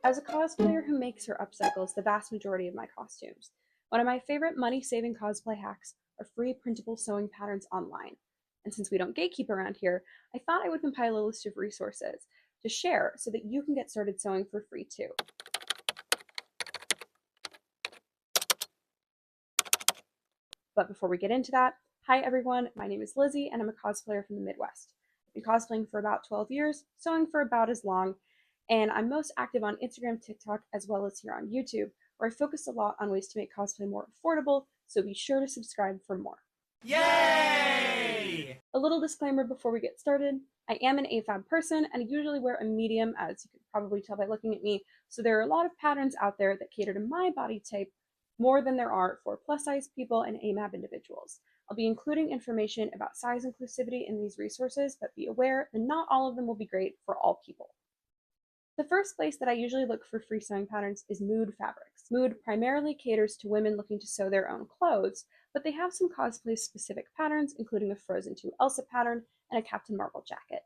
As a cosplayer who makes or upcycles the vast majority of my costumes, one of my favorite money-saving cosplay hacks are free printable sewing patterns online. And since we don't gatekeep around here, I thought I would compile a list of resources to share so that you can get started sewing for free too. But before we get into that, hi everyone, my name is Lizzie and I'm a cosplayer from the Midwest. I've been cosplaying for about 12 years, sewing for about as long, and I'm most active on Instagram, TikTok, as well as here on YouTube, where I focus a lot on ways to make cosplay more affordable, so be sure to subscribe for more. Yay! A little disclaimer before we get started. I am an AFAB person and I usually wear a medium, as you can probably tell by looking at me, so there are a lot of patterns out there that cater to my body type more than there are for plus-size people and AMAB individuals. I'll be including information about size inclusivity in these resources, but be aware that not all of them will be great for all people. The first place that I usually look for free sewing patterns is Mood Fabrics. Mood primarily caters to women looking to sew their own clothes, but they have some cosplay-specific patterns, including a Frozen 2 Elsa pattern and a Captain Marvel jacket.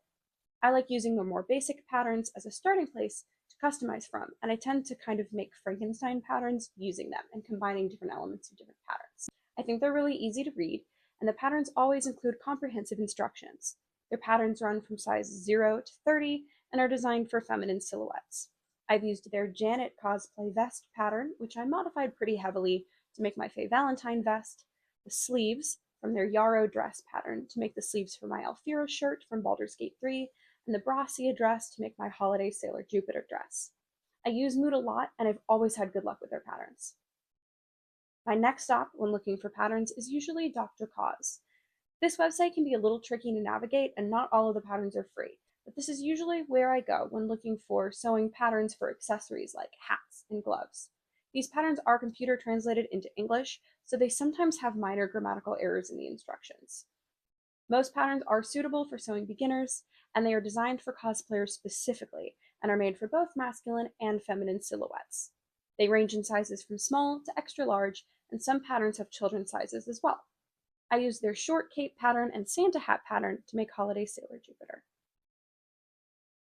I like using the more basic patterns as a starting place to customize from, and I tend to kind of make Frankenstein patterns using them and combining different elements of different patterns. I think they're really easy to read, and the patterns always include comprehensive instructions. Their patterns run from size 0 to 30 and are designed for feminine silhouettes. I've used their Janet cosplay vest pattern, which I modified pretty heavily to make my Faye Valentine vest, the sleeves from their Yarrow dress pattern to make the sleeves for my Alfira shirt from Baldur's Gate 3, and the Brassia dress to make my holiday Sailor Jupiter dress. I use Mood a lot, and I've always had good luck with their patterns. My next stop when looking for patterns is usually DrCos. This website can be a little tricky to navigate, and not all of the patterns are free, but this is usually where I go when looking for sewing patterns for accessories like hats and gloves. These patterns are computer translated into English, so they sometimes have minor grammatical errors in the instructions. Most patterns are suitable for sewing beginners, and they are designed for cosplayers specifically, and are made for both masculine and feminine silhouettes. They range in sizes from small to extra large, and some patterns have children's sizes as well. I use their short cape pattern and Santa hat pattern to make holiday Sailor Jupiter.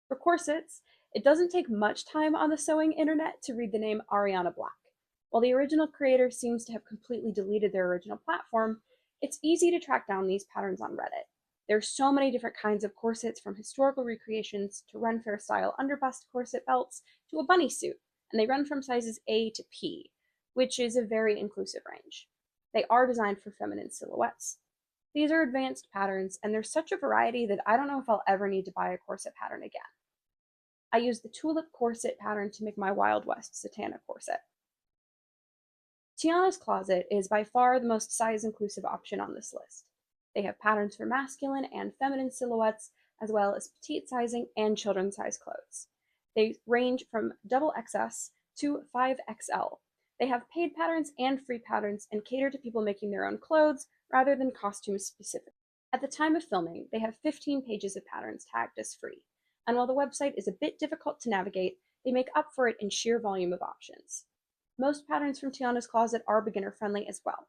For corsets, it doesn't take much time on the sewing internet to read the name Aranea Black. While the original creator seems to have completely deleted their original platform, it's easy to track down these patterns on Reddit. There's so many different kinds of corsets, from historical recreations to Ren Fair style underbust corset belts to a bunny suit, and they run from sizes A to P, which is a very inclusive range. They are designed for feminine silhouettes. These are advanced patterns, and there's such a variety that I don't know if I'll ever need to buy a corset pattern again. I use the tulip corset pattern to make my Wild West Satana corset. Tiana's closet is by far the most size-inclusive option on this list. They have patterns for masculine and feminine silhouettes, as well as petite sizing and children's size clothes. They range from XXS to 5XL. They have paid patterns and free patterns and cater to people making their own clothes rather than costumes specific. At the time of filming, they have 15 pages of patterns tagged as free, and while the website is a bit difficult to navigate, they make up for it in sheer volume of options. Most patterns from Tiana's closet are beginner-friendly as well.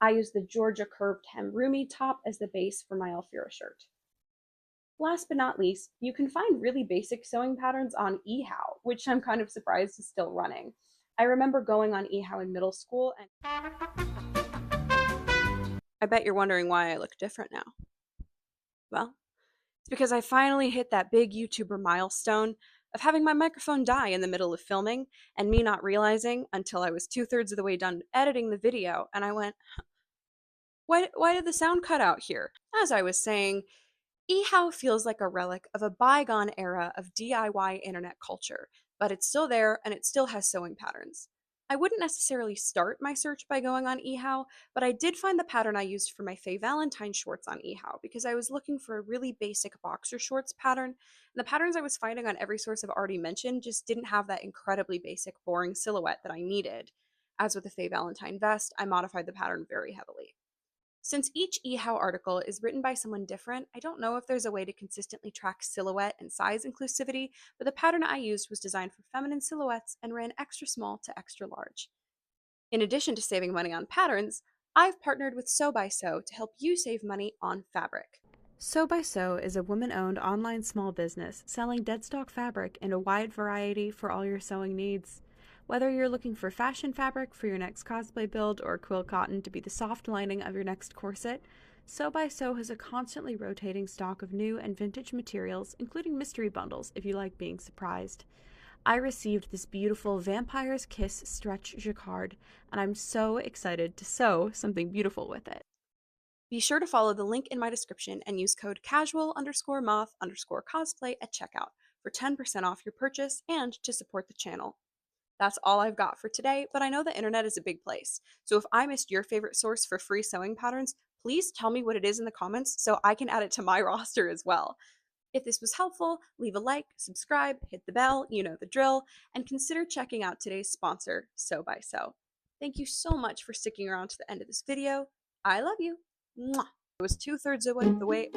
I use the Georgia curved hem roomy top as the base for my Alfira shirt. Last but not least, you can find really basic sewing patterns on eHow, which I'm kind of surprised is still running. I remember going on eHow in middle school, and I bet you're wondering why I look different now. Well, it's because I finally hit that big YouTuber milestone of having my microphone die in the middle of filming and me not realizing until I was 2/3 of the way done editing the video, and I went, why did the sound cut out here? As I was saying, eHow feels like a relic of a bygone era of DIY internet culture, but it's still there and it still has sewing patterns. I wouldn't necessarily start my search by going on eHow, but I did find the pattern I used for my Faye Valentine shorts on eHow because I was looking for a really basic boxer shorts pattern, and the patterns I was finding on every source I've already mentioned just didn't have that incredibly basic, boring silhouette that I needed. As with the Faye Valentine vest, I modified the pattern very heavily. Since each eHow article is written by someone different, I don't know if there's a way to consistently track silhouette and size inclusivity, but the pattern I used was designed for feminine silhouettes and ran extra small to extra large. In addition to saving money on patterns, I've partnered with Sew by Sew to help you save money on fabric. Sew by Sew is a woman-owned online small business selling deadstock fabric in a wide variety for all your sewing needs. Whether you're looking for fashion fabric for your next cosplay build or quilt cotton to be the soft lining of your next corset, Sew by Sew has a constantly rotating stock of new and vintage materials, including mystery bundles if you like being surprised. I received this beautiful Vampire's Kiss stretch jacquard, and I'm so excited to sew something beautiful with it. Be sure to follow the link in my description and use code casual_moth_cosplay at checkout for 10% off your purchase and to support the channel. That's all I've got for today, but I know the internet is a big place. So if I missed your favorite source for free sewing patterns, please tell me what it is in the comments so I can add it to my roster as well. If this was helpful, leave a like, subscribe, hit the bell, you know the drill, and consider checking out today's sponsor, Sew by Sew. Thank you so much for sticking around to the end of this video. I love you. Mwah. It was 2/3 of the way.